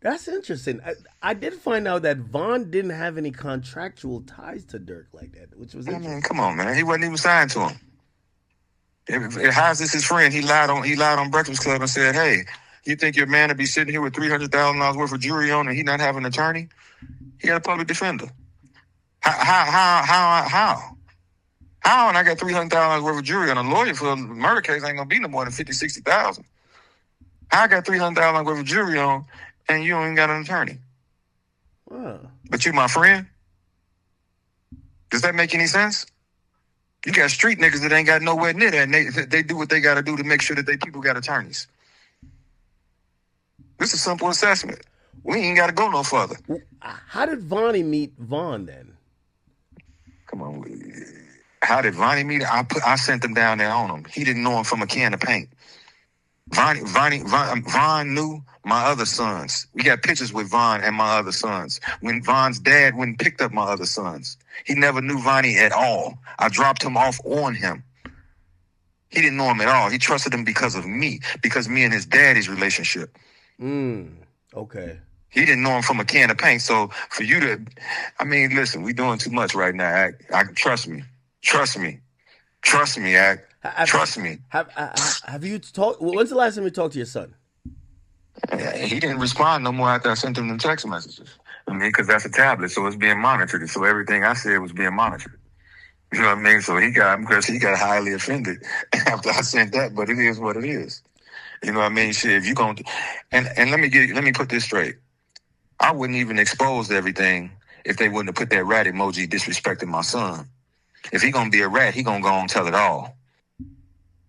That's interesting. I did find out that Vaughn didn't have any contractual ties to Dirk like that, which was I mean, interesting. come on, man. He wasn't even signed to him. How's this his friend? He lied on Breakfast Club and said, "Hey, you think your man would be sitting here with $300,000 worth of jewelry on and he not have an attorney? He got a public defender. How? And I got $300,000 worth of jewelry on a lawyer for a murder case ain't gonna be no more than 50, 60,000. How I got $300,000 worth of jewelry on and you ain't got an attorney? Wow. But you my friend? Does that make any sense? You got street niggas that ain't got nowhere near that, and they do what they got to do to make sure that they people got attorneys. This is a simple assessment. We ain't got to go no further. How did Vonnie meet Vaughn then? Come on. How did Vonnie meet him? I sent him down there on him. He didn't know him from a can of paint. Von knew my other sons. We got pictures with Von and my other sons. When Von's dad went and picked up my other sons, he never knew Vonnie at all. I dropped him off on him. He didn't know him at all. He trusted him because of me, because me and his daddy's relationship. Okay. He didn't know him from a can of paint. So for you to, I mean, listen, we doing too much right now. I trust me. Trust me. Trust me, Act. Trust me. Have you talked? When's the last time you talked to your son? He didn't respond no more after I sent him the text messages. I mean, because that's a tablet, so it's being monitored. So everything I said was being monitored. You know what I mean? So he got highly offended after I sent that, but it is what it is. You know what I mean? Shit, if you gonna and let me put this straight. I wouldn't even expose everything if they wouldn't have put that rat emoji disrespecting my son. If he gonna be a rat, he gonna go and tell it all.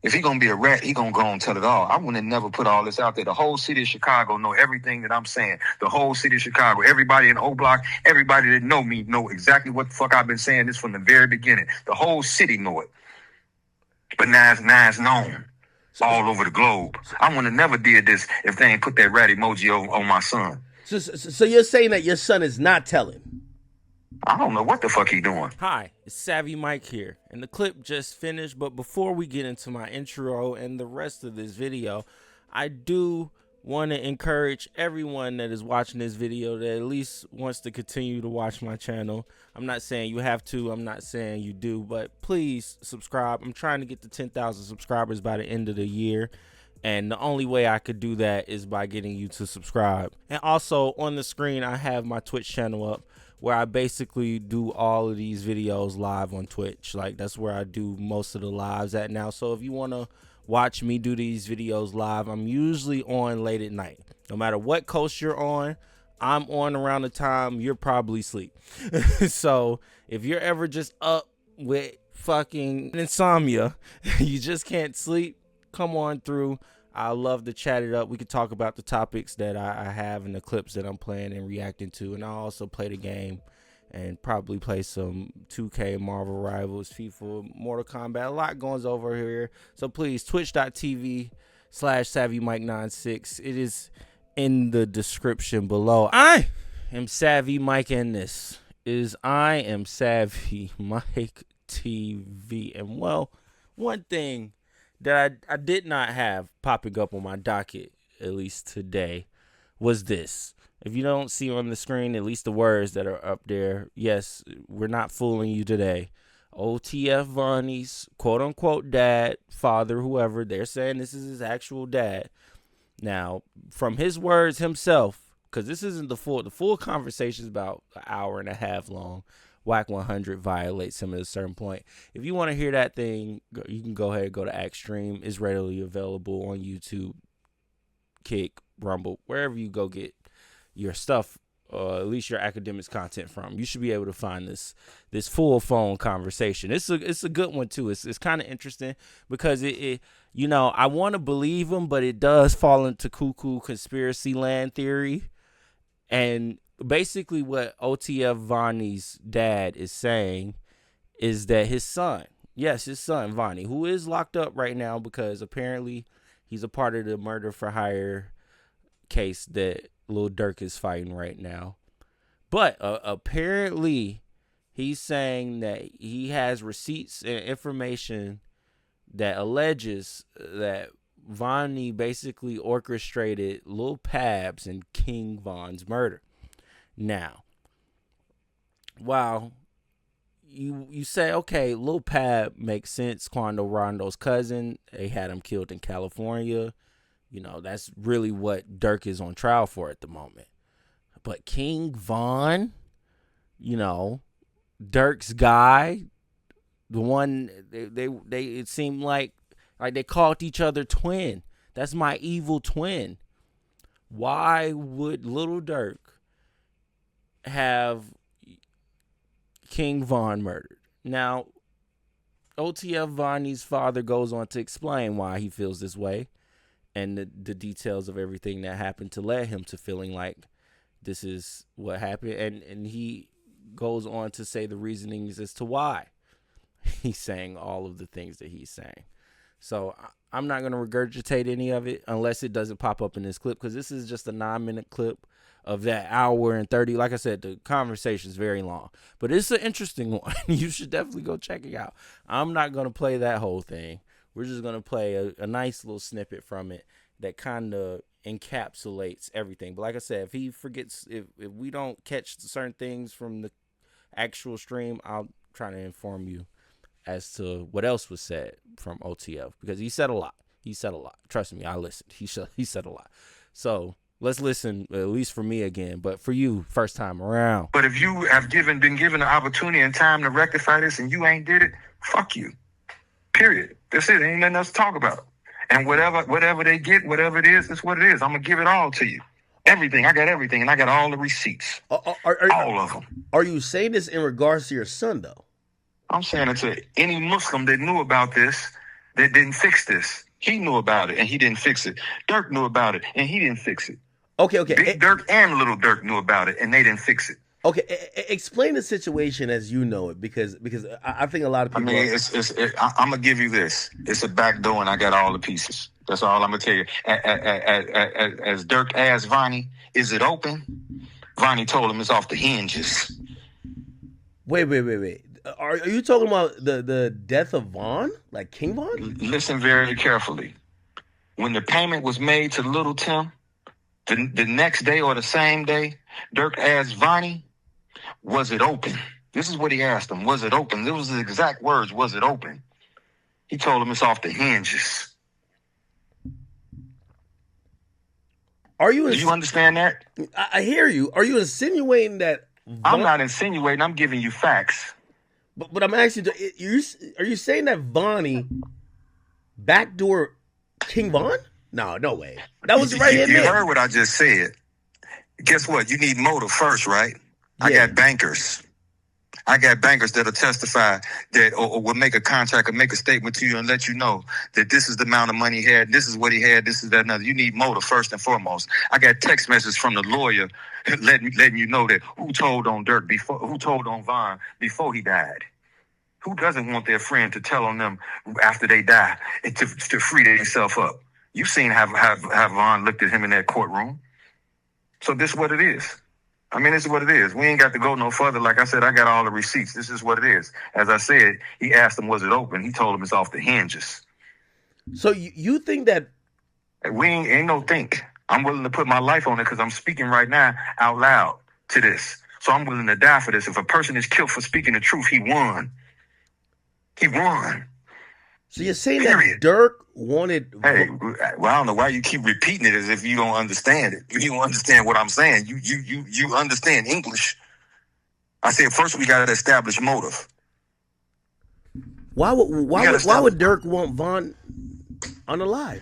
If he gonna be a rat, he gonna go and tell it all. I wouldn't have never put all this out there. The whole city of Chicago know everything that I'm saying. The whole city of Chicago, everybody in O Block, everybody that know me know exactly what the fuck I've been saying this from the very beginning. The whole city know it. But now it's known all over the globe. I wouldn't have never did this if they ain't put that rat emoji on my son. So you're saying that your son is not telling? I don't know what the fuck he doing. Hi, it's Savvy Mike here, and the clip just finished, but before we get into my intro and the rest of this video, I do want to encourage everyone that is watching this video that at least wants to continue to watch my channel. I'm not saying you have to, I'm not saying you do, but please subscribe. I'm trying to get to 10,000 subscribers by the end of the year. And the only way I could do that is by getting you to subscribe. And also on the screen, I have my Twitch channel up where I basically do all of these videos live on Twitch. Like that's where I do most of the lives at now. So if you want to watch me do these videos live, I'm usually on late at night. No matter what coast you're on, I'm on around the time you're probably asleep. So if you're ever just up with fucking insomnia, you just can't sleep, come on through. I love to chat it up. We could talk about the topics that I have and the clips that I'm playing and reacting to. And I'll also play the game and probably play some 2K, Marvel Rivals, FIFA, Mortal Kombat. A lot goes over here. So please, twitch.tv/SavvyMike96. It is in the description below. I am Savvy Mike, and this is I Am Savvy Mike TV. And well, one thing that I did not have popping up on my docket, at least today, was this. If you don't see on the screen, at least the words that are up there, yes, we're not fooling you today. OTF Vonnie's quote-unquote dad, father, whoever, they're saying this is his actual dad. Now, from his words himself, because this isn't the full conversation is about an hour and a half long. Whack 100 violates him at a certain point. If you want to hear that thing, you can go ahead and go to Act Stream. It's readily available on YouTube, Kick, Rumble, wherever you go get your stuff, at least your academics content from. You should be able to find this full phone conversation. It's a good one too. It's kind of interesting because it you know, I want to believe him, but it does fall into cuckoo conspiracy land theory. And basically what OTF Vonnie's dad is saying is that his son, Vonnie, who is locked up right now because apparently he's a part of the murder for hire case that Lil Durk is fighting right now. But apparently he's saying that he has receipts and information that alleges that Vonni basically orchestrated Lil Pabs and King Von's murder. Now, while you say, okay, Lil Pab makes sense, Quando Rondo's cousin, they had him killed in California. You know, that's really what Durk is on trial for at the moment. But King Von, you know, Durk's guy, the one they it seemed like they called each other twin. That's my evil twin. Why would Little Durk have King Von murdered? Now, OTF Vonnie's father goes on to explain why he feels this way and the details of everything that happened to lead him to feeling like this is what happened. And he goes on to say the reasonings as to why he's saying all of the things that he's saying. So I'm not going to regurgitate any of it unless it doesn't pop up in this clip, because this is just a 9-minute clip of that hour and 30. Like I said, the conversation is very long, but it's an interesting one. You should definitely go check it out. I'm not going to play that whole thing. We're just going to play a nice little snippet from it that kind of encapsulates everything. But like I said, if he forgets, if we don't catch certain things from the actual stream, I'll try to inform you as to what else was said from OTF, because he said a lot. Trust me, I listened. He said a lot. So let's listen, at least for me again, but for you, first time around. But if you have been given the opportunity and time to rectify this and you ain't did it, fuck you. Period. That's it. Ain't nothing else to talk about. And whatever they get, whatever it is, it's what it is. I'm going to give it all to you. Everything. I got everything, and I got all the receipts. All of them. Are you saying this in regards to your son, though? I'm saying it to any Muslim that knew about this, that didn't fix this. He knew about it, and he didn't fix it. Durk knew about it, and he didn't fix it. Okay. Big Durk and Little Durk knew about it, and they didn't fix it. Okay, explain the situation as you know it, because I think a lot of people. I mean, I'm gonna give you this. It's a back door, and I got all the pieces. That's all I'm gonna tell you. As Durk asked Vonni, "Is it open?" Vonni told him it's off the hinges. Wait. Are you talking about the death of Von, like King Von? Listen very carefully. When the payment was made to Little Tim, the next day or the same day, Durk asked Vonni, "Was it open?" This is what he asked him. Was it open? This was the exact words. Was it open? He told him it's off the hinges. Do you understand that? I hear you. Are you insinuating that? I'm not insinuating. I'm giving you facts. But I'm asking you, are you saying that Vonni backdoor King Von? No way. That was right here. You heard what I just said. Guess what? You need motive first, right? Yeah. I got bankers. That'll testify that or will make a contract or make a statement to you and let you know that this is the amount of money he had, this is what he had, this is that another. You need motive first and foremost. I got text messages from the lawyer letting you know that who told on Von before he died. Who doesn't want their friend to tell on them after they die and to free themselves up? You've seen how Von looked at him in that courtroom. So this is what it is. I mean, this is what it is. We ain't got to go no further. Like I said, I got all the receipts. This is what it is. As I said, he asked him, was it open? He told him it's off the hinges. So you think that... We ain't no think. I'm willing to put my life on it because I'm speaking right now out loud to this. So I'm willing to die for this. If a person is killed for speaking the truth, he won. He won. So you're saying that Durk wanted... Hey, well, I don't know why you keep repeating it as if you don't understand it. You don't understand what I'm saying. You understand English. I said first we got to establish motive. Why would Durk want Von unalived?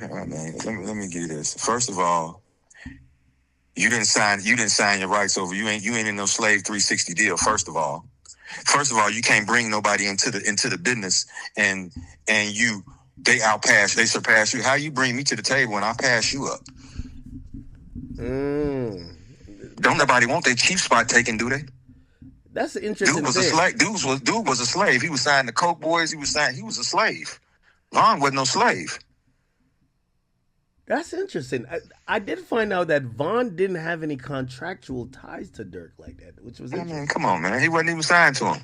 Let me give you this. First of all, you didn't sign your rights over. You ain't in no slave 360 deal. First of all, you can't bring nobody into the business and they surpass you. How you bring me to the table when I pass you up? Don't nobody want their chief spot taken, do they? That's an interesting Dude was a slave. He was signed to Coke Boys. He was a slave. Vaughn wasn't no slave. That's interesting. I did find out that Vaughn didn't have any contractual ties to Durk like that, which was interesting. I mean, come on, man. He wasn't even signed to him.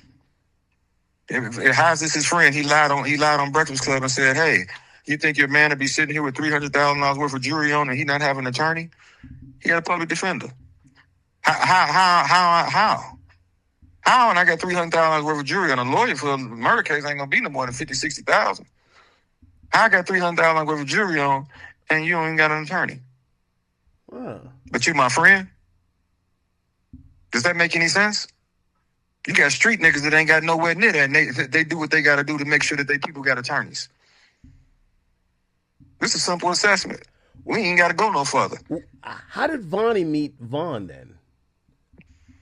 How's this his friend? He lied on Breakfast Club and said, "Hey, You think your man would be sitting here with $300,000 worth of jewelry on and he not have an attorney? He got a public defender. How? And I got $300,000 worth of jewelry on a lawyer for a murder case ain't gonna be no more than 50, 60,000. I got $300,000 worth of jewelry on and you ain't got an attorney. Wow. But you my friend? Does that make any sense? You got street niggas that ain't got nowhere near that, and they do what they got to do to make sure that they people got attorneys. This is a simple assessment. We ain't got to go no further. How did Vonni meet Vaughn then?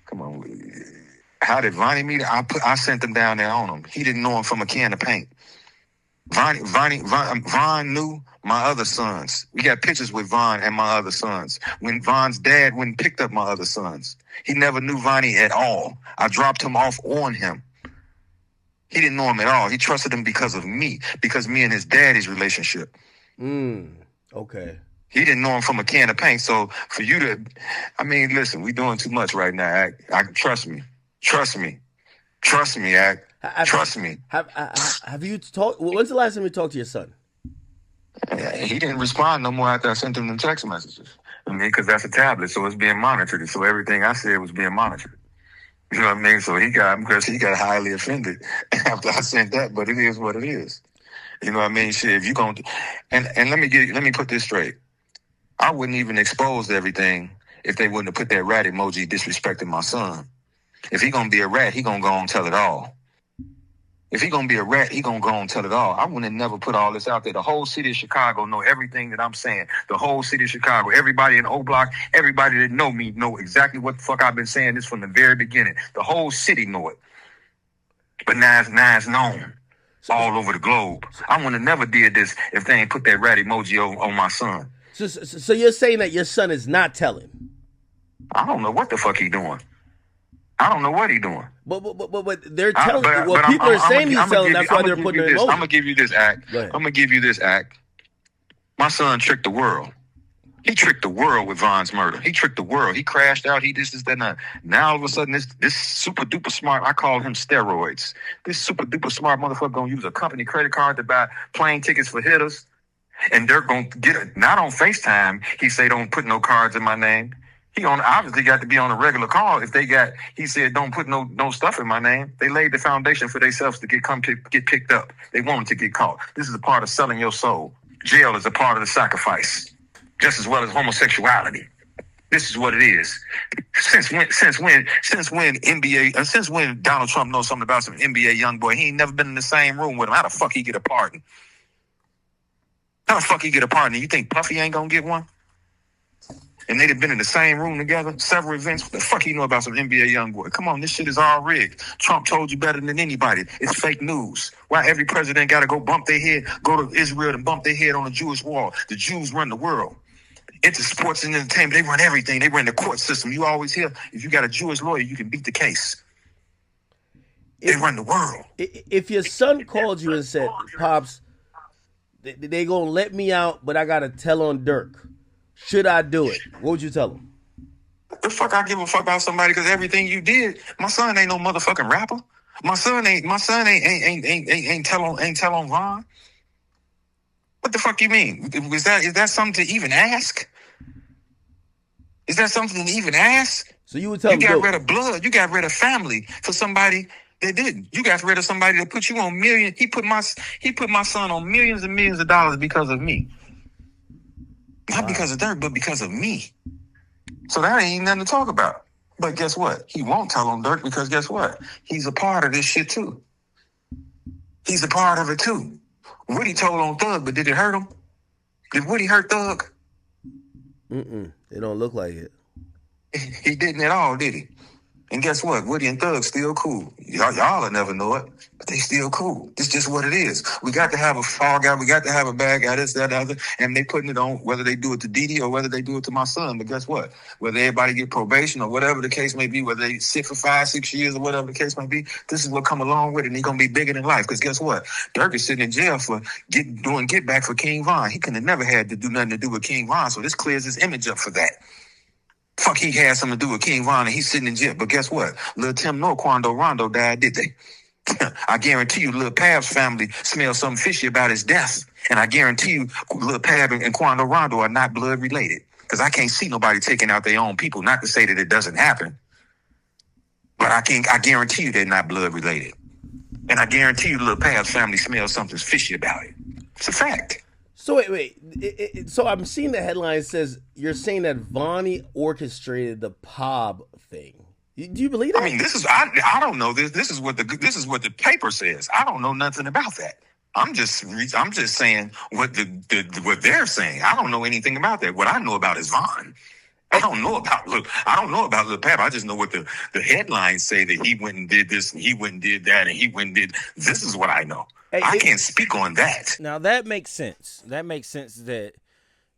Come on. How did Vonni meet? I sent him down there on him. He didn't know him from a can of paint. Von knew my other sons. We got pictures with Von and my other sons. When Von's dad went and picked up my other sons, he never knew Vonni at all. I dropped him off on him. He didn't know him at all. He trusted him because of me, because me and his daddy's relationship. Okay. He didn't know him from a can of paint. So for you to, listen, we doing too much right now. Trust me. Trust me, Act. Trust me. Have you talked? When's the last time you talked to your son? He didn't respond no more after I sent him the text messages. Because that's a tablet, so it's being monitored. So everything I said was being monitored. You know what I mean? So he got highly offended after I sent that. But it is what it is. You know what I mean? Shit, if you gonna, and let me put this straight. I wouldn't even expose everything if they wouldn't have put that rat emoji disrespecting my son. If he gonna be a rat, he gonna go and tell it all. If he gonna be a rat, he gonna go and tell it all. I wouldn't have never put all this out there. The whole city of Chicago know everything that I'm saying. The whole city of Chicago, everybody in O Block, everybody that know me know exactly what the fuck I've been saying this from the very beginning. The whole city know it. But now it's known all over the globe. I wouldn't have never did this if they ain't put that rat emoji on my son. So you're saying that your son is not telling? I don't know what the fuck he doing. I don't know what he doing. But they're telling. People are saying he's telling. That's why they're putting it on. I'm gonna give you this, Act. I'm gonna give you this, Act. My son tricked the world. He tricked the world with Von's murder. He tricked the world. He crashed out. He this, that, and that. Now all of a sudden, this super duper smart. I call him steroids. This super duper smart motherfucker gonna use a company credit card to buy plane tickets for hitters, and Durk gonna get it. Not on FaceTime. He say don't put no cards in my name. He obviously got to be on a regular call. He said, don't put no stuff in my name. They laid the foundation for themselves to get picked up. They wanted to get caught. This is a part of selling your soul. Jail is a part of the sacrifice, just as well as homosexuality. This is what it is. Since when Donald Trump knows something about some NBA young boy, he ain't never been in the same room with him. How the fuck he get a pardon? You think Puffy ain't gonna get one? And they'd have been in the same room together, several events. What the fuck you know about some NBA young boy? Come on, this shit is all rigged. Trump told you better than anybody. It's fake news. Why every president got to go to Israel and bump their head on the Jewish wall? The Jews run the world. Into sports and entertainment, they run everything. They run the court system. You always hear, if you got a Jewish lawyer, you can beat the case. They run the world. If your son called you and said, Pops, they gonna let me out, but I got to tell on Durk. Should I do it? What would you tell him? The fuck I give a fuck about somebody because everything you did, my son ain't no motherfucking rapper. My son ain't tell on Von. What the fuck you mean? Is that something to even ask? Is that something to even ask? So you would tell him, you got rid of blood, you got rid of family for somebody that didn't. You got rid of somebody that put you on millions. He put my son on millions and millions of dollars because of me. Not because of Durk, but because of me. So that ain't nothing to talk about. But guess what? He won't tell on Durk because guess what? He's a part of this shit too. He's a part of it too. Woody told on Thug, but did it hurt him? Did Woody hurt Thug? It don't look like it. He didn't at all, did he? And guess what? Woody and Thug still cool. Y'all will never know it, but they still cool. It's just what it is. We got to have a fall guy. We got to have a bad guy, this, that, other. And they putting it on whether they do it to Didi or whether they do it to my son. But guess what? Whether everybody get probation or whatever the case may be, whether they sit for 5-6 years or whatever the case may be, this is what come along with it. And he's going to be bigger than life. Because guess what? Durk is sitting in jail for doing get back for King Von. He could have never had to do nothing to do with King Von. So this clears his image up for that. Fuck, he had something to do with King Von and he's sitting in jail. But guess what? Lil Tim nor Quando Rondo died, did they? I guarantee you, Lil Pab's family smells something fishy about his death. And I guarantee you, Lil Pab and Quando Rondo are not blood related. Because I can't see nobody taking out their own people. Not to say that it doesn't happen, but I guarantee you they're not blood related. And I guarantee you, Lil Pab's family smells something fishy about it. It's a fact. So wait. So I'm seeing the headline says you're saying that Vonni orchestrated the Pab thing. Do you believe that? I mean, I don't know this. This is what the paper says. I don't know nothing about that. I'm just saying what what they're saying. I don't know anything about that. What I know about is Von. I don't know about Lil Pab. I just know what the headlines say, that he went and did this and he went and did that and he went and did. This is what I know. I can't speak on that. Now that makes sense. That makes sense that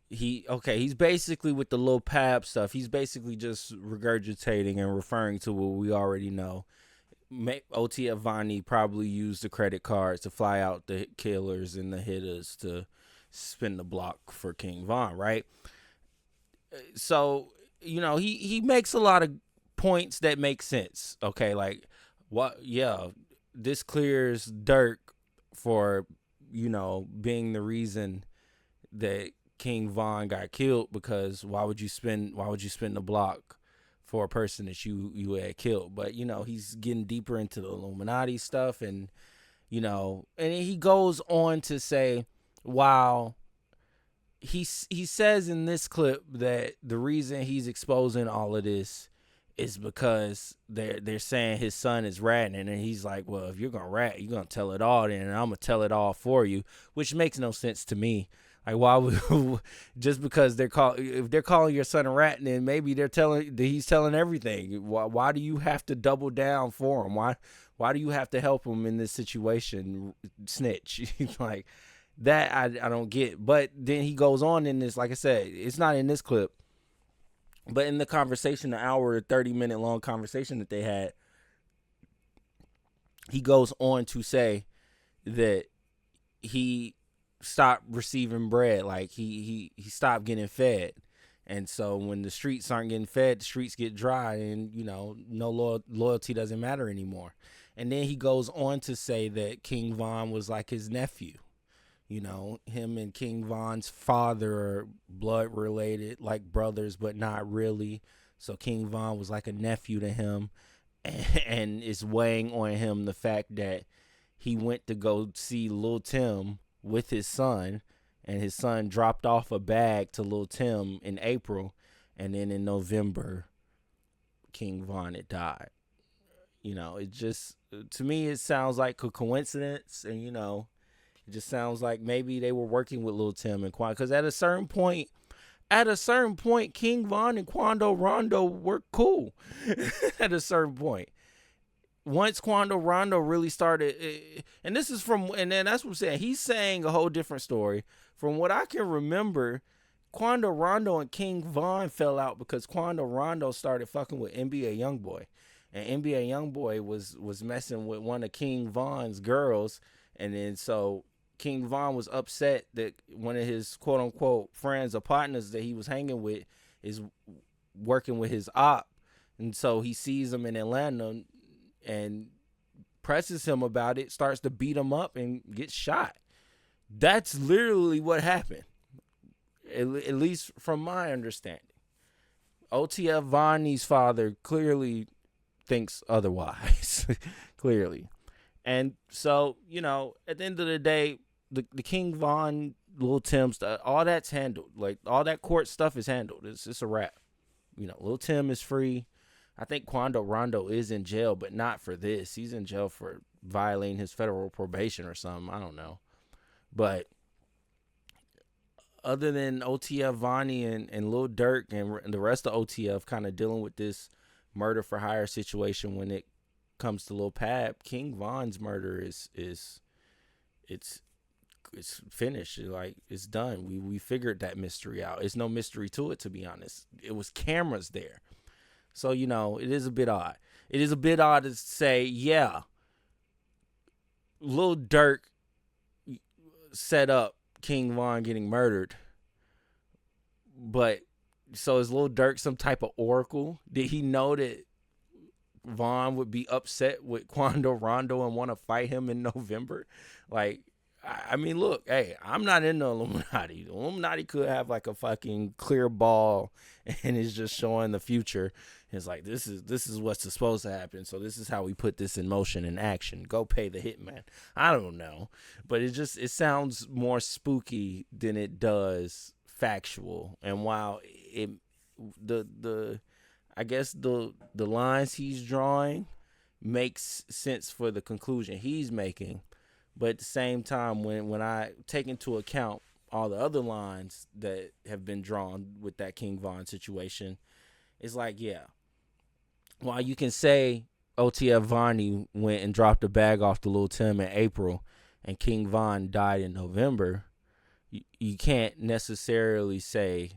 he's basically with the Lil Pab stuff. He's basically just regurgitating and referring to what we already know. OTF Vonni probably used the credit cards to fly out the killers and the hitters to spin the block for King Von, right? So, he makes a lot of points that make sense. Okay, like this clears Durk for, being the reason that King Von got killed, because why would you spend the block for a person that you had killed? But he's getting deeper into the Illuminati stuff, and and he goes on to say, while he says in this clip that the reason he's exposing all of this is because they're saying his son is ratting, and he's like, well, if you're gonna rat, you're gonna tell it all, then, and I'm gonna tell it all for you, which makes no sense to me. Like, why would just because if they're calling your son a rat, then maybe he's telling everything. Why do you have to double down for him? Why do you have to help him in this situation? Snitch. Like that, I don't get. But then he goes on in this, like I said, it's not in this clip, but in the conversation, the hour 30-minute long conversation that they had, he goes on to say that he stopped receiving bread. Like he stopped getting fed, and so when the streets aren't getting fed, the streets get dry, and no loyalty doesn't matter anymore. And then he goes on to say that King Von was like his nephew. Him and King Von's father are blood related, like brothers, but not really. So King Von was like a nephew to him, and it's weighing on him the fact that he went to go see Lil Tim with his son, and his son dropped off a bag to Lil Tim in April, and then in November, King Von had died. It just, to me, it sounds like a coincidence, and it just sounds like maybe they were working with Lil Tim and Quando, because at a certain point, King Von and Quando Rondo were cool. At a certain point. Once Quando Rondo really started, and this is and then that's what I'm saying. He's saying a whole different story. From what I can remember, Quando Rondo and King Von fell out because Quando Rondo started fucking with NBA Youngboy, and NBA Youngboy was messing with one of King Von's girls, and then so King Von was upset that one of his quote unquote friends or partners that he was hanging with is working with his op, and so he sees him in Atlanta and presses him about it, starts to beat him up, and gets shot. That's literally what happened, at least from my understanding. OTF Vonni's father clearly thinks otherwise. Clearly. And so, at the end of the day, the King Von, Lil Tim stuff, all that's handled. Like, all that court stuff is handled. It's a wrap. Lil Tim is free. I think Quando Rondo is in jail, but not for this. He's in jail for violating his federal probation or something. I don't know. But other than OTF Vonni and Lil Durk and the rest of OTF kind of dealing with this murder for hire situation when it comes to Lil Pab, King Von's murder is finished. Like, it's done. We figured that mystery out. It's no mystery to it, to be honest. It was cameras there. So, it is a bit odd. It is a bit odd to say, yeah, Lil Durk set up King Von getting murdered. But, so is Lil Durk some type of oracle? Did he know that Vaughn would be upset with Quando Rondo and want to fight him in November. Like, I mean, look, hey, I'm not in the Illuminati. The Illuminati could have like a fucking clear ball and it's just showing the future. It's like, this is what's supposed to happen. So this is how we put this in motion and action. Go pay the hitman. I don't know, but it sounds more spooky than it does factual. And while I guess the lines he's drawing makes sense for the conclusion he's making, but at the same time, when I take into account all the other lines that have been drawn with that King Von situation, it's like, yeah, while you can say OTF Vonni went and dropped a bag off to Lil Tim in April and King Von died in November, you can't necessarily say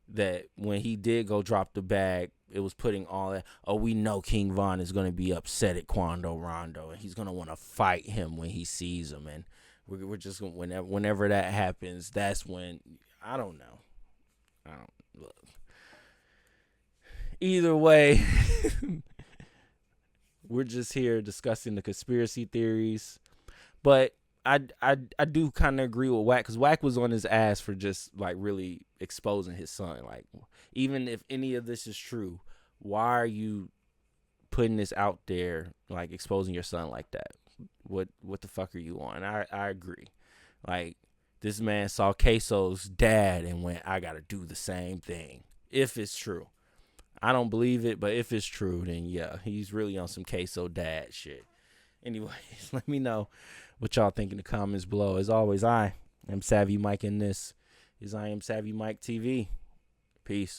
that when he did go drop the bag, it was putting all that, oh, we know King Von is going to be upset at Quando Rondo, and he's going to want to fight him when he sees him, and we're just going to, whenever that happens, that's when, I don't know. Look. Either way, we're just here discussing the conspiracy theories, but I do kind of agree with Wack, because Wack was on his ass for just like really exposing his son. Like, even if any of this is true, why are you putting this out there, like exposing your son like that? What the fuck are you on? I agree. Like, this man saw Queso's dad and went, I gotta do the same thing. If it's true. I don't believe it, but if it's true, then yeah, he's really on some Queso dad shit. Anyways, let me know what y'all think in the comments below. As always, I am Savvy Mike, and this is I Am Savvy Mike TV. Peace.